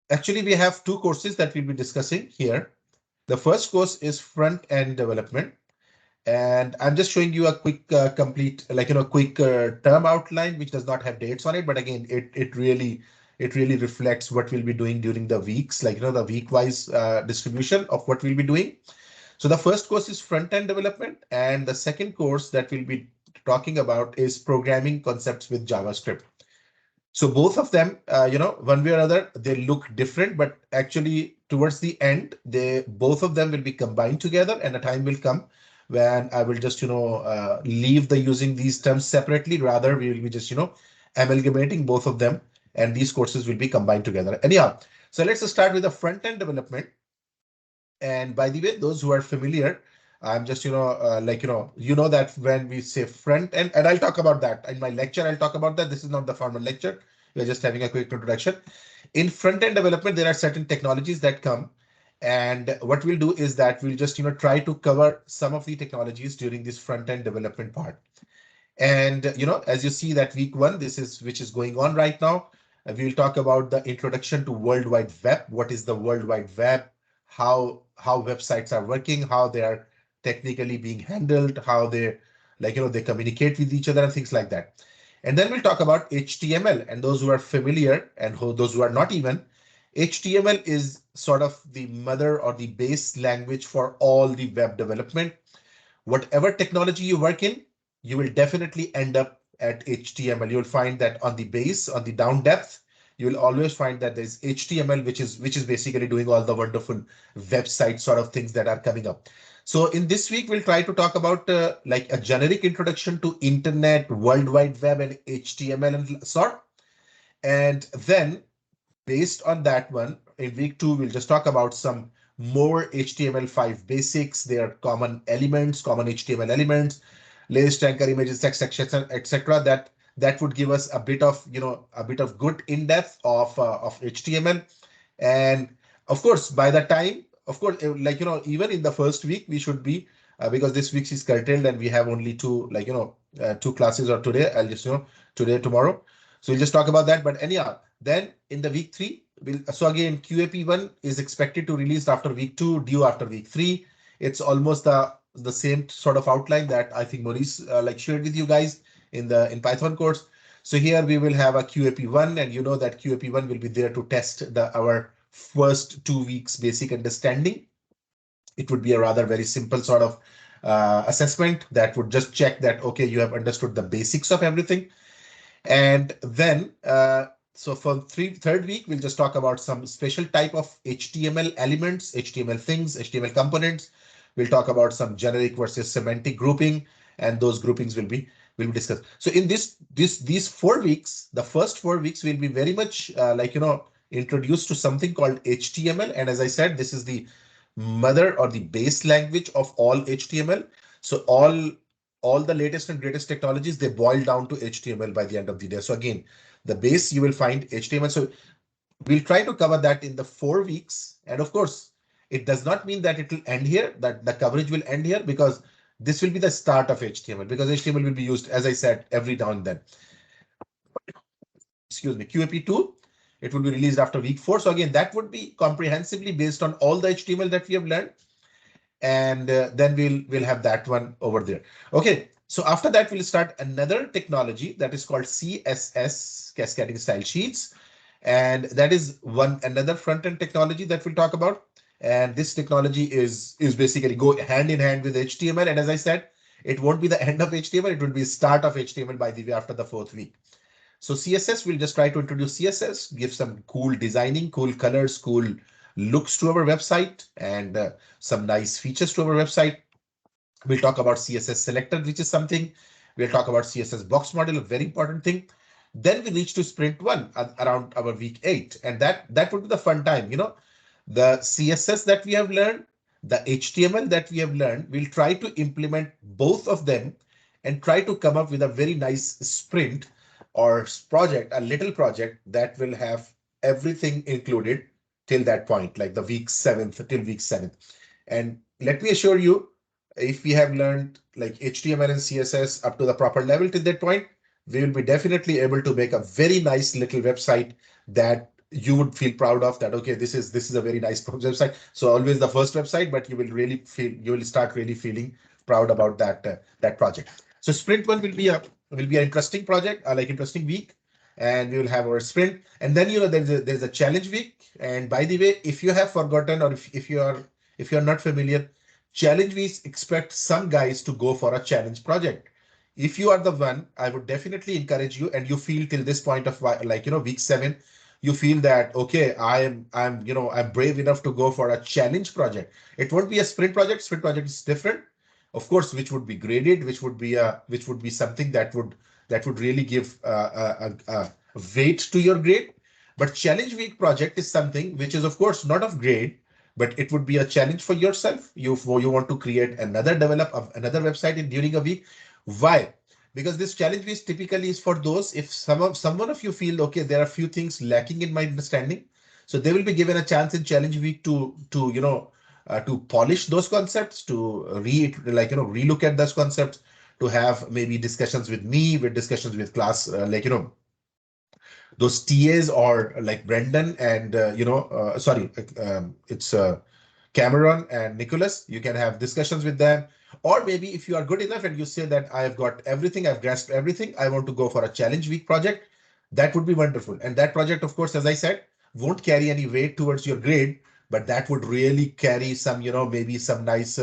actually, we have two courses that we'll be discussing here. The first course is front-end development. And I'm just showing you a quick complete, quick term outline, which does not have dates on it. But again, it really reflects what we'll be doing during the weeks, the week wise distribution of what we'll be doing. So the first course is front end development, and the second course that we'll be talking about is programming concepts with JavaScript. So both of them, one way or other, they look different, but actually towards the end, they both of them will be combined together, and a time will come when I will just, leave the using these terms separately. Rather, we will be just, amalgamating both of them, and these courses will be combined together. Anyhow, so let's start with the front end development. And by the way, those who are familiar, I'm just, that when we say front end, and I'll talk about that in my lecture, I'll talk about that. This is not the formal lecture. We're just having a quick introduction. In front end development, there are certain technologies that come. And what we'll do is that we'll just, try to cover some of the technologies during this front end development part. And, as you see that week one, which is going on right now, we'll talk about the introduction to World Wide Web. What is the World Wide Web? How websites are working, how they are technically being handled, how they they communicate with each other and things like that. And then we'll talk about HTML, and those who are familiar and those who are not even, HTML is sort of the mother or the base language for all the web development. Whatever technology you work in, you will definitely end up at HTML. You'll find that on the base, on the down depth, you will always find that there's HTML, which is basically doing all the wonderful website sort of things that are coming up. So in this week, we'll try to talk about like a generic introduction to Internet, World Wide Web, and HTML and sort. And then based on that one, in week two, we'll just talk about some more HTML5 basics, their common elements, common HTML elements, list, anchor, images, text, etc. That would give us a bit of, a bit of good in-depth of HTML. And of course, by the time, of course, even in the first week, we should be, because this week is curtailed and we have only two, two classes, or today, I'll just, today, tomorrow. So we'll just talk about that. But anyhow, then in the week three, so again, QAP1 is expected to release after week two, due after week three. It's almost the same sort of outline that I think Maurice shared with you guys in Python course. So here we will have a QAP1, and you know that QAP1 will be there to test our first 2 weeks basic understanding. It would be a rather very simple sort of assessment that would just check that, okay, you have understood the basics of everything. And then, so for third week, we'll just talk about some special type of HTML elements, HTML things, HTML components. We'll talk about some generic versus semantic grouping, and those groupings will be discussed. So in these 4 weeks, the first 4 weeks will be very much introduced to something called HTML. And as I said, this is the mother or the base language of all HTML. So all the latest and greatest technologies, they boil down to HTML by the end of the day. So again, the base, you will find HTML. So we'll try to cover that in the 4 weeks. And of course, it does not mean that it will end here, that the coverage will end here, because this will be the start of HTML, because HTML will be used, as I said, every now and then. Excuse me, QAP2, it will be released after week 4. So again, that would be comprehensively based on all the HTML that we have learned. And then we'll have that one over there. Okay, so after that, we'll start another technology that is called CSS, Cascading Style Sheets. And that is another front-end technology that we'll talk about. And this technology is basically go hand in hand with HTML. And as I said, it won't be the end of HTML, it will be start of HTML by the way after the 4th week. So CSS, we'll just try to introduce CSS, give some cool designing, cool colors, cool looks to our website, and some nice features to our website. We'll talk about CSS selector, which is something. We'll talk about CSS box model, a very important thing. Then we reach to sprint 1 around our week 8, and that would be the fun time. The CSS that we have learned, the HTML that we have learned, we'll try to implement both of them and try to come up with a very nice sprint or project, a little project that will have everything included till that point, like the week 7th till week 7th. And let me assure you, if we have learned like HTML and CSS up to the proper level till that point, we will be definitely able to make a very nice little website that you would feel proud of that. Okay, this is a very nice website. So always the first website, but you will start really feeling proud about that project. So sprint one will be an interesting project, like interesting week, and we will have our sprint. And then there's a challenge week. And by the way, if you have forgotten, or if you're not familiar, challenge weeks expect some guys to go for a challenge project. If you are the one, I would definitely encourage you, and you feel till this point of week 7, you feel that okay, I'm brave enough to go for a challenge project. It won't be a sprint project. Sprint project is different, of course, which would be graded, which would be something that would really give a weight to your grade. But challenge week project is something which is of course not of grade, but it would be a challenge for yourself. You want to create another website during a week. Why? Because this challenge is typically is for those, if someone of you feel okay, there are a few things lacking in my understanding, so they will be given a chance in challenge week to polish those concepts, to relook at those concepts, to have maybe discussions with me, with discussions with class, those TAs, or like Brendan and it's Cameron and Nicholas. You can have discussions with them. Or maybe if you are good enough and you say that I've got everything, I've grasped everything, I want to go for a challenge week project, that would be wonderful. And that project, of course, as I said, won't carry any weight towards your grade, but that would really carry some, maybe some nice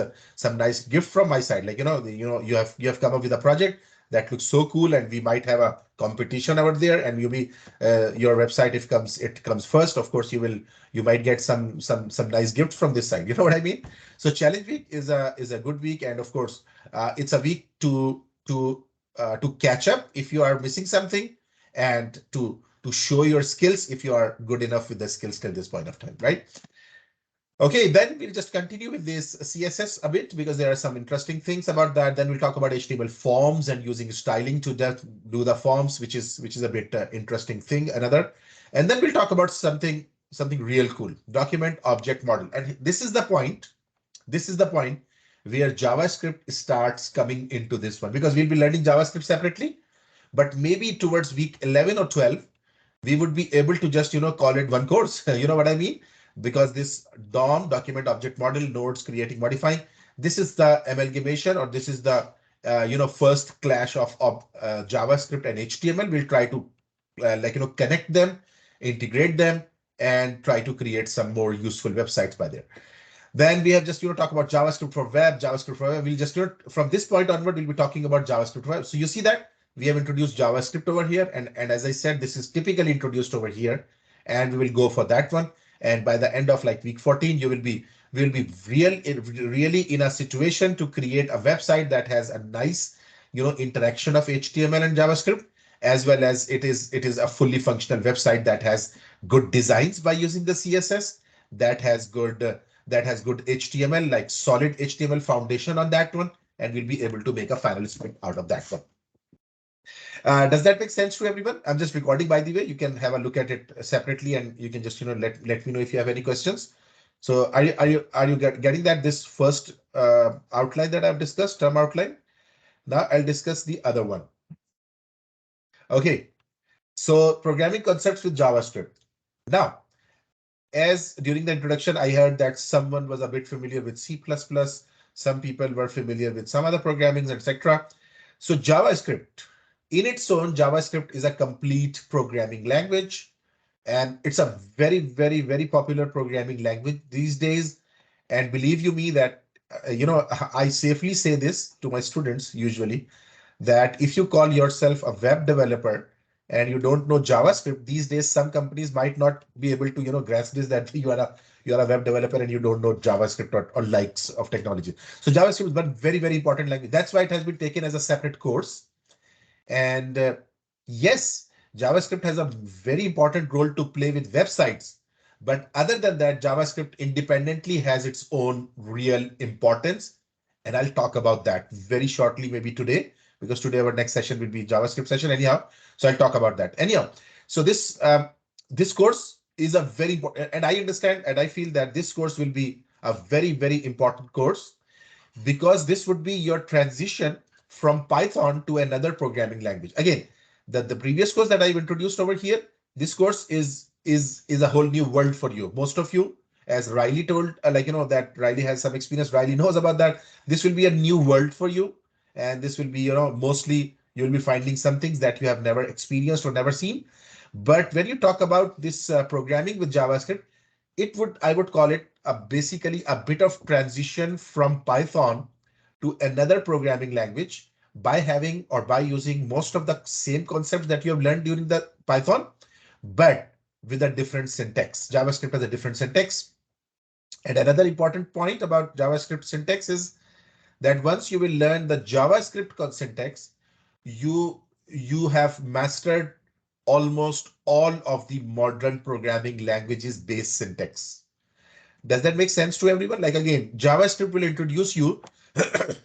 gift from my side. Like, you have come up with a project that looks so cool, and we might have a competition over there, and your website, if it comes first, of course you might get some nice gifts from this side. You know what I mean? So challenge week is a good week, and of course it's a week to catch up if you are missing something, and to show your skills if you are good enough with the skills till this point of time, right? Okay, then we'll just continue with this CSS a bit, because there are some interesting things about that. Then we'll talk about HTML forms and using styling to do the forms, which is a bit interesting thing. And then we'll talk about something real cool, document object model. And this is the point. This is the point where JavaScript starts coming into this one, because we'll be learning JavaScript separately, but maybe towards week 11 or 12, we would be able to just, call it one course. You know what I mean? Because this DOM, document object model, nodes, creating, modifying, this is the amalgamation, or this is the first clash of JavaScript and HTML. We'll try to connect them, integrate them, and try to create some more useful websites by there. Then we have just talk about JavaScript for web. We'll just from this point onward, we'll be talking about JavaScript for web. So you see that we have introduced JavaScript over here, and as I said, this is typically introduced over here, and we will go for that one. And by the end of like week 14, we will be really in a situation to create a website that has a nice interaction of HTML and JavaScript, as well as it is a fully functional website that has good designs by using the CSS, that has good HTML, like solid HTML foundation on that one, and we'll be able to make a final sprint out of that one. Does that make sense to everyone? I'm just recording, by the way. You can have a look at it separately, and you can just let me know if you have any questions. So are you getting that, this first outline that I've discussed, term outline? Now I'll discuss the other one. Okay, so programming concepts with JavaScript. Now, as during the introduction, I heard that someone was a bit familiar with C++. Some people were familiar with some other programmings, etc. So JavaScript, in its own, JavaScript is a complete programming language, and it's a very, very, very popular programming language these days. And believe you me that, I safely say this to my students usually, that if you call yourself a web developer and you don't know JavaScript these days, some companies might not be able to, grasp this, that you are a web developer and you don't know JavaScript or likes of technology. So JavaScript is one very, very important language. That's why it has been taken as a separate course. And yes, JavaScript has a very important role to play with websites. But other than that, JavaScript independently has its own real importance. And I'll talk about that very shortly, maybe today, because today our next session will be JavaScript session anyhow. So I'll talk about that anyhow. So this course is a very important, and I understand, and I feel that this course will be a very, very important course, because this would be your transition from Python to another programming language. Again, the previous course that I've introduced over here, this course is is a whole new world for you. Most of you, as Riley told, that Riley has some experience, Riley knows about that. This will be a new world for you, and this will be, mostly you'll be finding some things that you have never experienced or never seen. But when you talk about this programming with JavaScript, I would call it basically a bit of transition from Python to another programming language by having or by using most of the same concepts that you have learned during the Python, but with a different syntax. JavaScript has a different syntax. And another important point about JavaScript syntax is that once you will learn the JavaScript syntax, you have mastered almost all of the modern programming languages based syntax. Does that make sense to everyone? Like, again, JavaScript will introduce you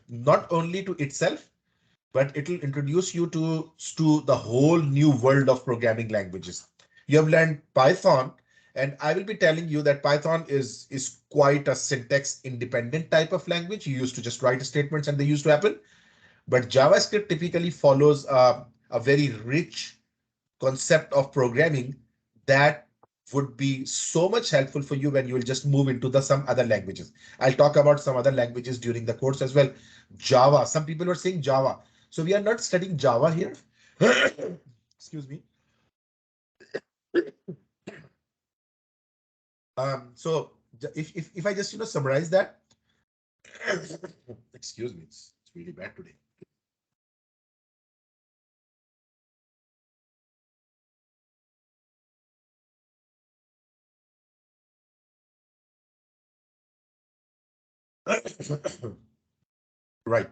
not only to itself, but it will introduce you to the whole new world of programming languages. You have learned Python, and I will be telling you that Python is quite a syntax independent type of language. You used to just write statements and they used to happen. But JavaScript typically follows a very rich concept of programming that would be so much helpful for you when you will just move into some other languages. I'll talk about some other languages during the course as well. Java, some people were saying Java. So we are not studying Java here. Excuse me. So if I just summarize that, excuse me, it's really bad today. Right.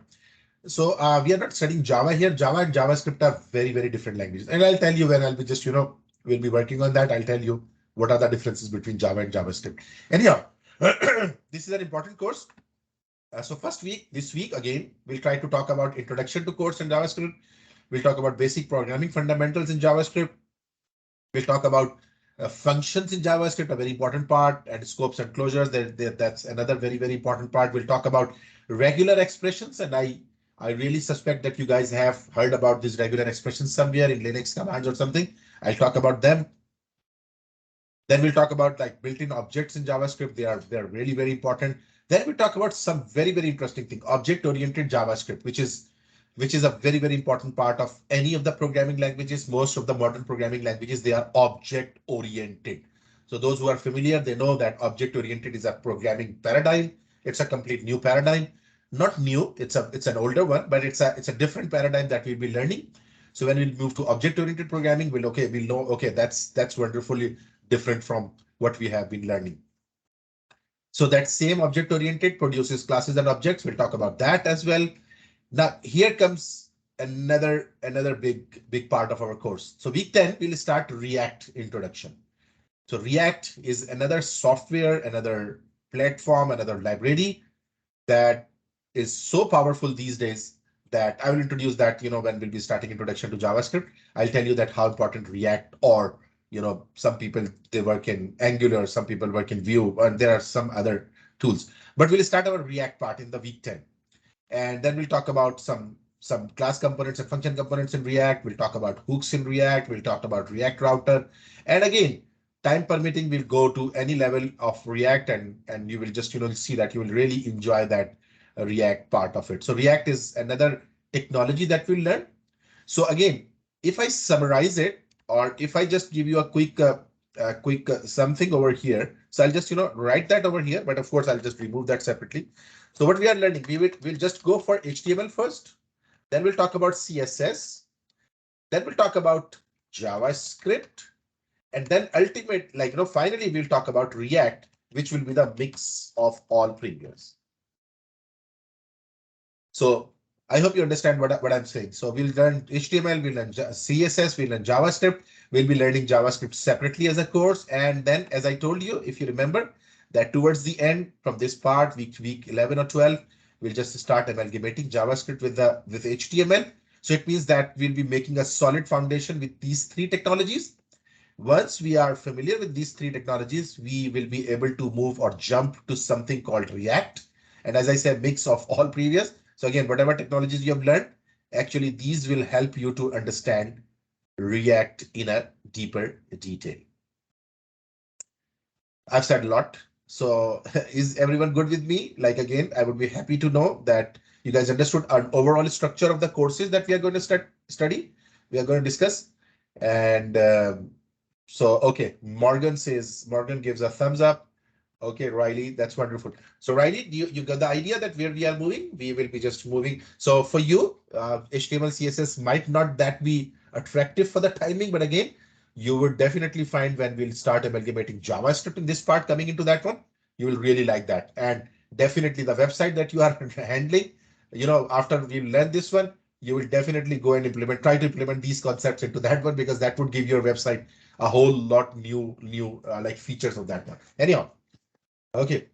So we are not studying Java here. Java and JavaScript are very, very different languages. And I'll tell you when I'll be just, we'll be working on that. I'll tell you what are the differences between Java and JavaScript. Anyhow, this is an important course. So this week, again, we'll try to talk about introduction to course in JavaScript. We'll talk about basic programming fundamentals in JavaScript. We'll talk about functions in JavaScript, a very important part, and scopes and closures. That's another very, very important part. We'll talk about regular expressions, and I really suspect that you guys have heard about these regular expressions somewhere in Linux commands or something. I'll talk about them. Then we'll talk about like built-in objects in JavaScript. They're really, very important. Then we talk about some very, very interesting thing, object-oriented JavaScript, which is a very, very important part of any of the programming languages. Most of the modern programming languages, they are object-oriented. So those who are familiar, they know that object-oriented is a programming paradigm. It's a complete new paradigm. Not new, it's an older one, but it's a different paradigm that we'll be learning. So when we move to object-oriented programming, we'll know, okay, that's wonderfully different from what we have been learning. So that same object-oriented produces classes and objects. We'll talk about that as well. Now, here comes another big part of our course. So week 10, we'll start React introduction. So React is another software, another platform, another library that is so powerful these days that I will introduce that, when we'll be starting introduction to JavaScript. I'll tell you that how important React, or some people, they work in Angular, some people work in Vue, and there are some other tools. But we'll start our React part in the week 10. And then we'll talk about some class components and function components in React. We'll talk about hooks in React. We'll talk about React router. And again, time permitting, we'll go to any level of React, and you will just see that you will really enjoy that React part of it. So React is another technology that we'll learn. So again, if I summarize it, or if I just give you a quick something over here, so I'll just write that over here, but of course I'll just remove that separately. So what we are learning, we'll just go for HTML first, then we'll talk about CSS, then we'll talk about JavaScript, and then finally we'll talk about React, which will be the mix of all previous. So I hope you understand what I'm saying. So we'll learn HTML, we'll learn CSS, we'll learn JavaScript. We'll be learning JavaScript separately as a course. And then, as I told you, if you remember, that towards the end from this part, week 11 or 12, we'll just start amalgamating JavaScript with HTML. So it means that we'll be making a solid foundation with these three technologies. Once we are familiar with these three technologies, we will be able to move or jump to something called React. And as I said, mix of all previous. So again, whatever technologies you have learned, actually, these will help you to understand React in a deeper detail. I've said a lot. So is everyone good with me? Like, again, I would be happy to know that you guys understood our overall structure of the courses that we are going to study. We are going to discuss. And so, okay, Morgan gives a thumbs up. Okay, Riley, that's wonderful. So Riley, you got the idea that where we are moving? We will be just moving. So for you, HTML, CSS might not that be attractive for the timing, but again, you would definitely find when we'll start amalgamating JavaScript in this part coming into that one, you will really like that. And definitely the website that you are handling, after we learn this one, you will definitely go and try to implement these concepts into that one, because that would give your website a whole lot new like features of that one. Anyhow. Okay.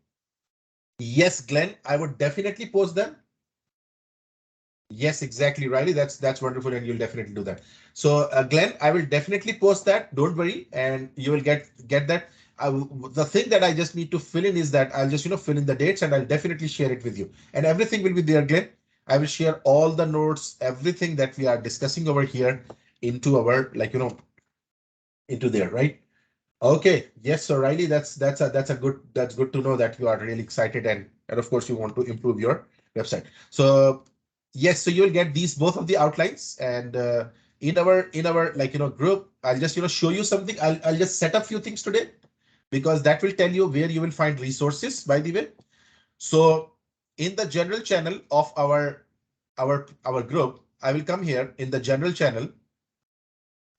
Yes, Glenn, I would definitely post them. Yes, exactly, Riley. That's wonderful, and you'll definitely do that. So, Glenn, I will definitely post that. Don't worry, and you will get that. The thing that I just need to fill in is that I'll just fill in the dates, and I'll definitely share it with you, and everything will be there, Glenn. I will share all the notes, everything that we are discussing over here into our into there, right? Okay. Yes. So Riley, that's good to know that you are really excited, and of course you want to improve your website. So yes, so you'll get these both of the outlines, and in our group, I'll just show you something. I'll just set up few things today, because that will tell you where you will find resources, by the way. So in the general channel of our group, I will come here in the general channel,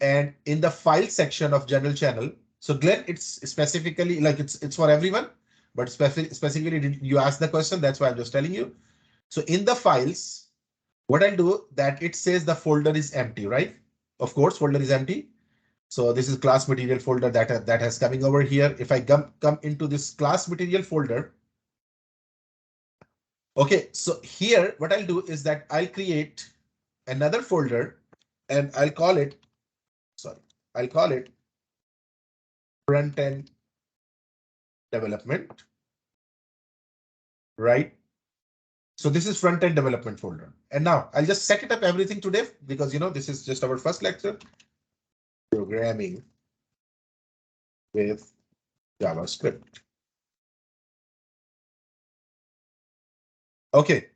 and in the file section of general channel. So Glenn, it's specifically like it's for everyone, but specifically you asked the question, that's why I'm just telling you. So in the files, what I'll do, that it says the folder is empty, right? Of course, folder is empty. So this is class material folder that has coming over here. If I come into this class material folder, okay, so here what I'll do is that I'll create another folder, and I'll call it, sorry, I'll call it front end development, right? So this is front end development folder. And now I'll just set it up everything today, because this is just our first lecture, programming with JavaScript. Okay.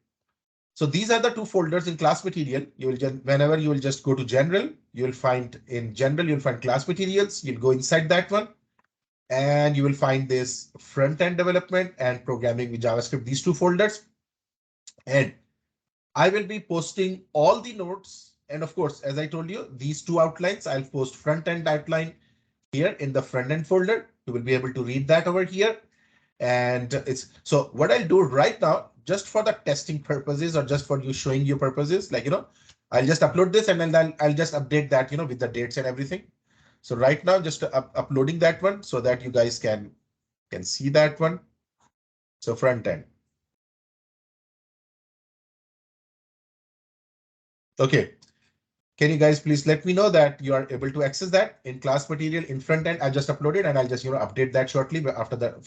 So these are the two folders in class material. You will whenever you will just go to general, you will find in general, you'll find class materials. You'll go inside that one, and you will find this front end development and programming with JavaScript, these two folders. And I will be posting all the notes. And of course, as I told you, these two outlines, I'll post front end outline here in the front end folder. You will be able to read that over here. And it's so what I'll do right now, just for the testing purposes, or just for you showing you purposes, I'll just upload this, and then I'll just update that, with the dates and everything. So right now, just uploading that one so that you guys can see that one. So front end. Okay. Can you guys please let me know that you are able to access that in class material in front end? I just uploaded, and I'll just update that shortly after that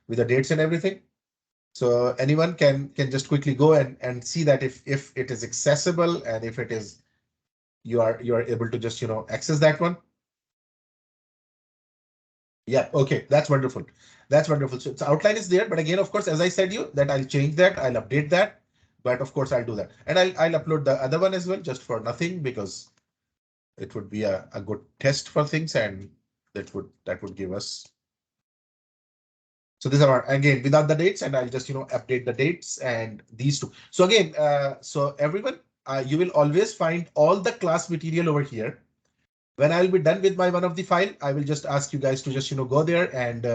with the dates and everything. So anyone can just quickly go and see that if it is accessible, and if it is you are able to just access that one. Yeah, okay, that's wonderful. That's wonderful. So its outline is there, but again, of course, as I said you that I'll change that, I'll update that, but of course I'll do that, and I'll upload the other one as well, just for nothing, because it would be a good test for things, and that would give us. So these are again without the dates, and I'll just update the dates and these two. So again, so everyone, you will always find all the class material over here. When I'll be done with my one of the file, I will just ask you guys to just go there and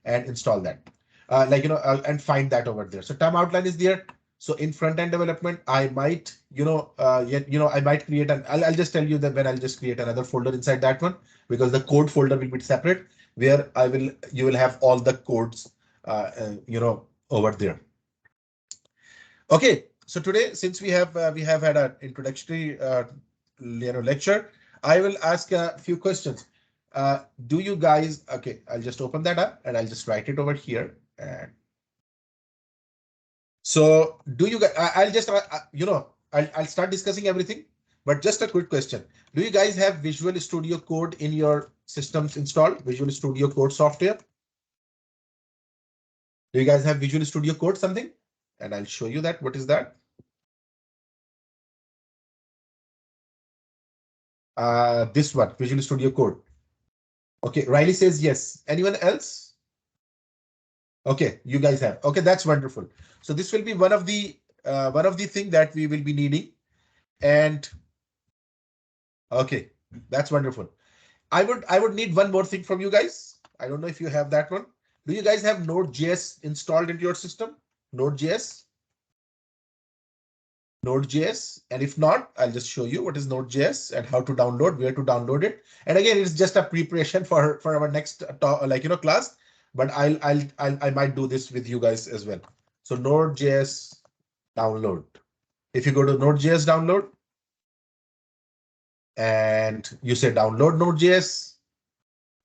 install that, and find that over there. So term outline is there. So in front end development, I might I might create I'll just tell you that when I'll just create another folder inside that one, because the code folder will be separate, where you will have all the codes over there. Okay, so today, since we have had an introductory lecture, I will ask a few questions. Do you guys? Okay, I'll just open that up, and I'll just write it over here. And so, do you guys? I'll just I'll start discussing everything, but just a quick question: do you guys have Visual Studio Code in your systems installed? Visual Studio Code software? Do you guys have Visual Studio Code something? And I'll show you that. What is that? This one, Visual Studio Code. Okay, Riley says yes. Anyone else? Okay, you guys have. Okay, that's wonderful. So this will be one of the thing that we will be needing. And okay, that's wonderful. I would need one more thing from you guys. I don't know if you have that one. Do you guys have Node.js installed into your system? Node.js? Node.js, and if not, I'll just show you what is Node.js and how to download, where to download it. And again, it's just a preparation for our next class. But I might do this with you guys as well. So Node.js download. If you go to Node.js download and you say download Node.js,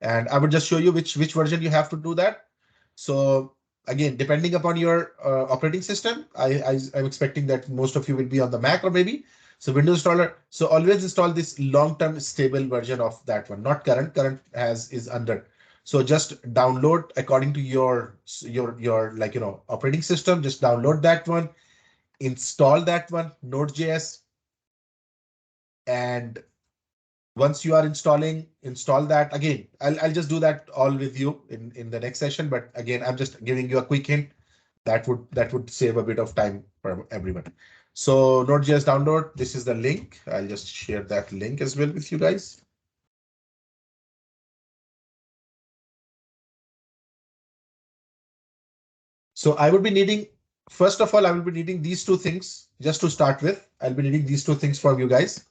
and I would just show you which version you have to do that. So again, depending upon your operating system, I'm expecting that most of you will be on the Mac or maybe. So Windows installer. So always install this long-term stable version of that one, not current. Current is under. So just download according to your operating system. Just download that one, install that one, Node.js, and once you are install that again. I'll just do that all with you in the next session. But again, I'm just giving you a quick hint that would save a bit of time for everyone. So Node.js download. This is the link. I'll just share that link as well with you guys. So I would be needing, first of all, I will be needing these two things just to start with. I'll be needing these two things from you guys.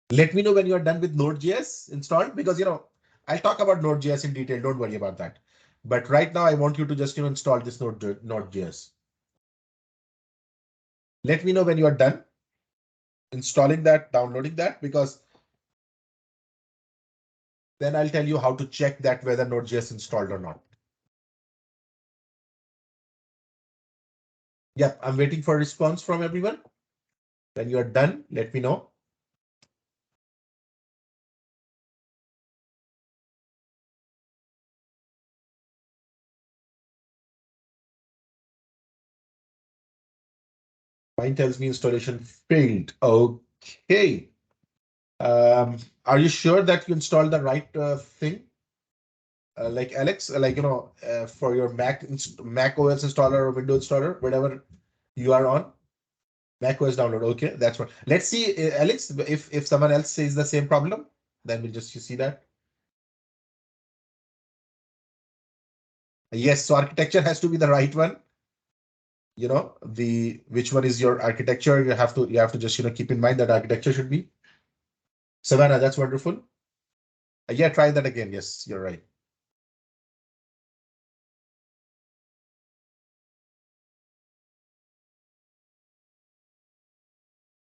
Let me know when you're done with Node.js installed, because I'll talk about Node.js in detail. Don't worry about that. But right now I want you to just install this Node.js. Let me know when you are done installing that, downloading that, because then I'll tell you how to check that whether Node.js installed or not. Yep, I'm waiting for a response from everyone. When you are done, let me know. Mine tells me installation failed. Okay. Are you sure that you installed the right thing? Like Alex, for your Mac OS installer or Windows installer, whatever you are on, Mac OS download. Okay, that's what. Let's see, Alex, if someone else says the same problem, then we'll just see that. Yes, so architecture has to be the right one. Which one is your architecture? You have to just keep in mind that architecture should be Savannah. That's wonderful. Yeah, try that again. Yes, you're right.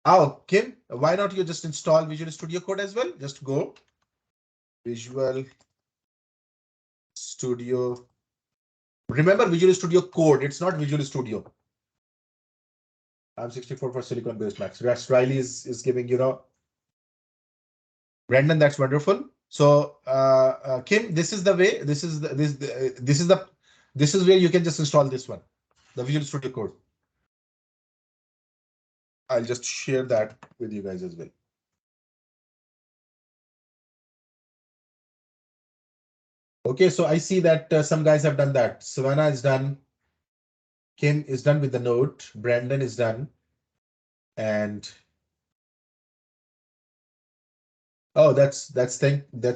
Oh, Kim, why not you just install Visual Studio Code as well? Just go Visual Studio. Remember Visual Studio Code. It's not Visual Studio. I'm 64 for Silicon based Macs. Riley is giving, Brandon, that's wonderful. So Kim, this is the way. This is where you can just install this one, the Visual Studio Code. I'll just share that with you guys as well. Okay, so I see that some guys have done that. Savannah is done. Kim is done with the note. Brandon is done. And oh, that's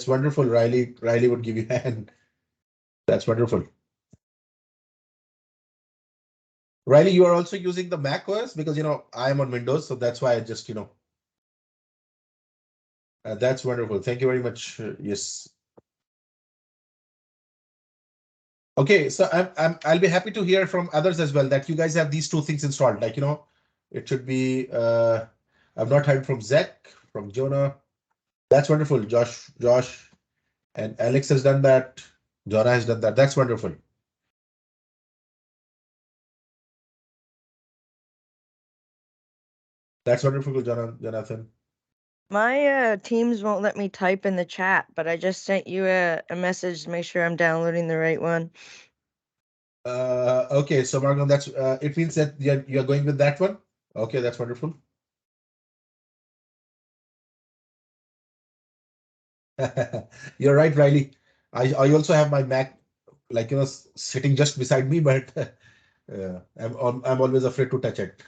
wonderful. Riley would give you a hand. That's wonderful. Riley, you are also using the Mac OS because I am on Windows, so that's why I just that's wonderful. Thank you very much. Yes. Okay, so I'll be happy to hear from others as well that you guys have these two things installed. It should be. I've not heard from Zach, from Jonah. That's wonderful. Josh, and Alex has done that. Jonah has done that. That's wonderful. That's wonderful, Jonathan. My Teams won't let me type in the chat, but I just sent you a message to make sure I'm downloading the right one. Okay, so Margot, that's it means that you're going with that one. Okay, that's wonderful. You're right, Riley. I also have my Mac, like sitting just beside me, but I'm always afraid to touch it.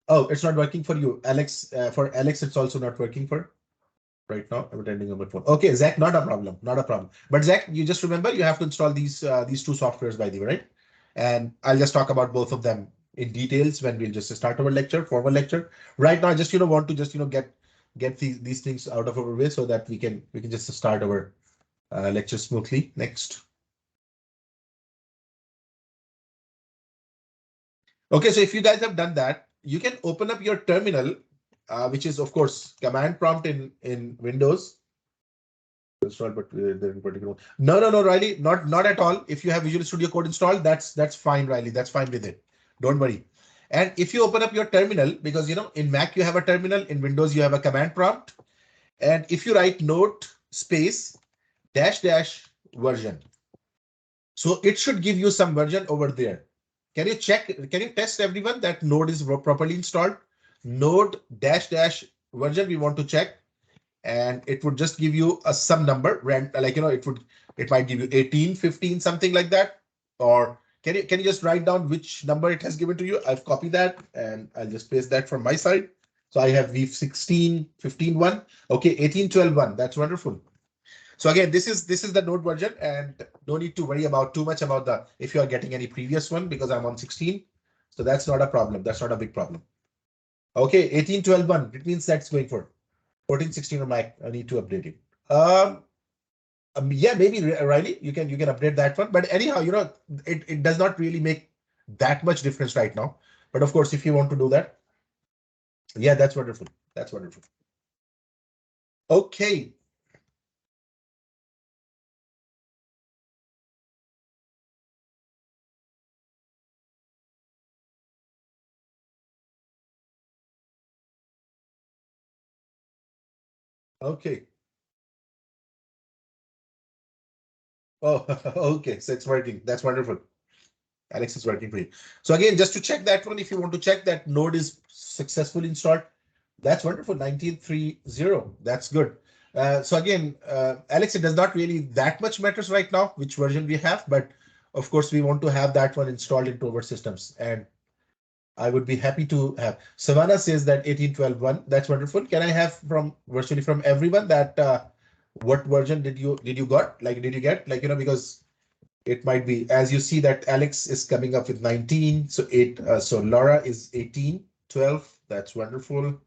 Oh, it's not working for you, Alex. For Alex, it's also not working for right now. I'm attending on my phone. Okay, Zach, not a problem, not a problem. But Zach, you just remember you have to install these two softwares by the way, right? And I'll just talk about both of them in details when we'll just start our lecture, formal lecture. Right now, I just want to just get these things out of our way so that we can just start our lecture smoothly. Next. Okay, so if you guys have done that, you can open up your terminal, which is of course command prompt in Windows. Installed, but they're in particular. No, no, no, Riley, not at all. If you have Visual Studio Code installed, that's fine, Riley. That's fine with it. Don't worry. And if you open up your terminal, because in Mac you have a terminal, in Windows you have a command prompt, and if you write note space dash dash version, so it should give you some version over there. Can you check? Can you test everyone that Node is properly installed? Node dash dash version we want to check, and it would just give you some number, like it might give you 18, 15, something like that. Or can you just write down which number it has given to you? I've copied that and I'll just paste that from my side. So I have V16, 15, 1. Okay, 18, 12, 1. That's wonderful. So again, this is the Node version, and no need to worry about too much about the if you are getting any previous one, because I'm on 16. So that's not a problem. That's not a big problem. Okay, 18, 12, 1. It means that's going for 14, 16 on Mac. I need to update it. Yeah, maybe Riley, you can update that one. But anyhow, it does not really make that much difference right now. But of course, if you want to do that, yeah, that's wonderful. That's wonderful. Okay. Okay. Oh, okay. So it's working. That's wonderful. Alex is working for you. So again, just to check that one, if you want to check that Node is successfully installed, that's wonderful. 1930. That's good. So again, Alex, it does not really that much matters right now which version we have, but of course we want to have that one installed into our systems, and I would be happy to have. Savannah says that 18.12.1. That's wonderful. Can I have from virtually from everyone that what version did you got? Like did you get because it might be, as you see that Alex is coming up with 19. So so Laura is 18, 12. That's wonderful.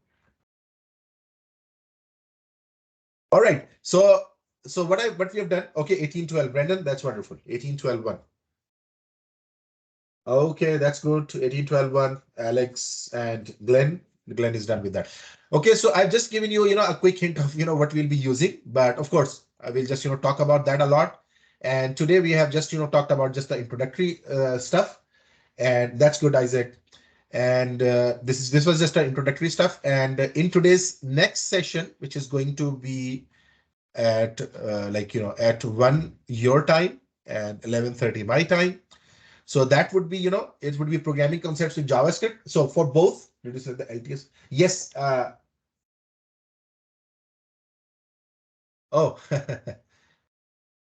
All right. So what we have done. Okay, 18, 12. Brendan, that's wonderful. 18, 12, 1. Okay, that's good. 18, 12, 1. Alex and Glenn. Glenn is done with that. Okay, so I've just given you, a quick hint of, what we'll be using. But of course, I will just, talk about that a lot. And today we have just, talked about just the introductory stuff. And that's good, Isaac. And this was just an introductory stuff. And in today's next session, which is going to be at at 1 your time and 11:30 my time. So that would be, it would be programming concepts with JavaScript. So for both, did you say the LTS? Yes. Oh,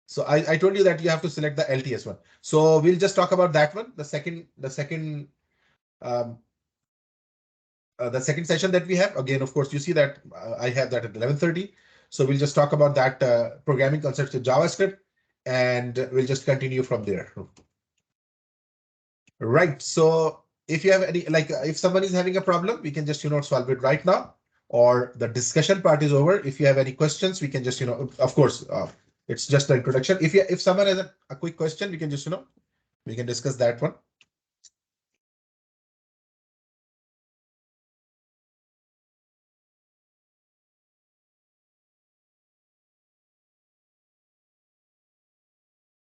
so I told you that you have to select the LTS one. So we'll just talk about that one. Um, the second session that we have, again, of course, you see that I have that at 11:30. So we'll just talk about that programming concepts with JavaScript, and we'll just continue from there. Right. So if you have any, if someone is having a problem, we can just, solve it right now, or the discussion part is over. If you have any questions, we can just, of course, it's just the introduction. If someone has a quick question, we can just, we can discuss that one.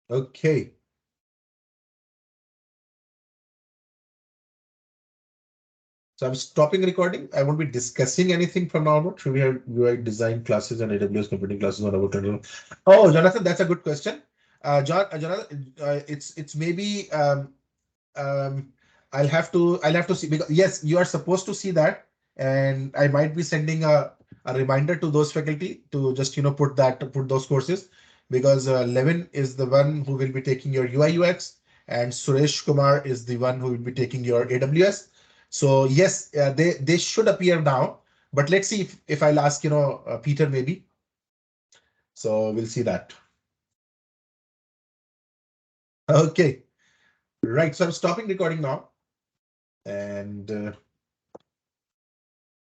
Okay. So I'm stopping recording. I won't be discussing anything from now on. Should we have UI design classes and AWS computing classes on our channel? Oh, Jonathan, that's a good question. Jonathan, it's maybe I'll have to see, because yes, you are supposed to see that, and I might be sending a reminder to those faculty to just put those courses, because Levin is the one who will be taking your UI UX, and Suresh Kumar is the one who will be taking your AWS. So yes, they should appear now, but let's see if I'll ask Peter maybe. So we'll see that. Okay, right. So I'm stopping recording now, and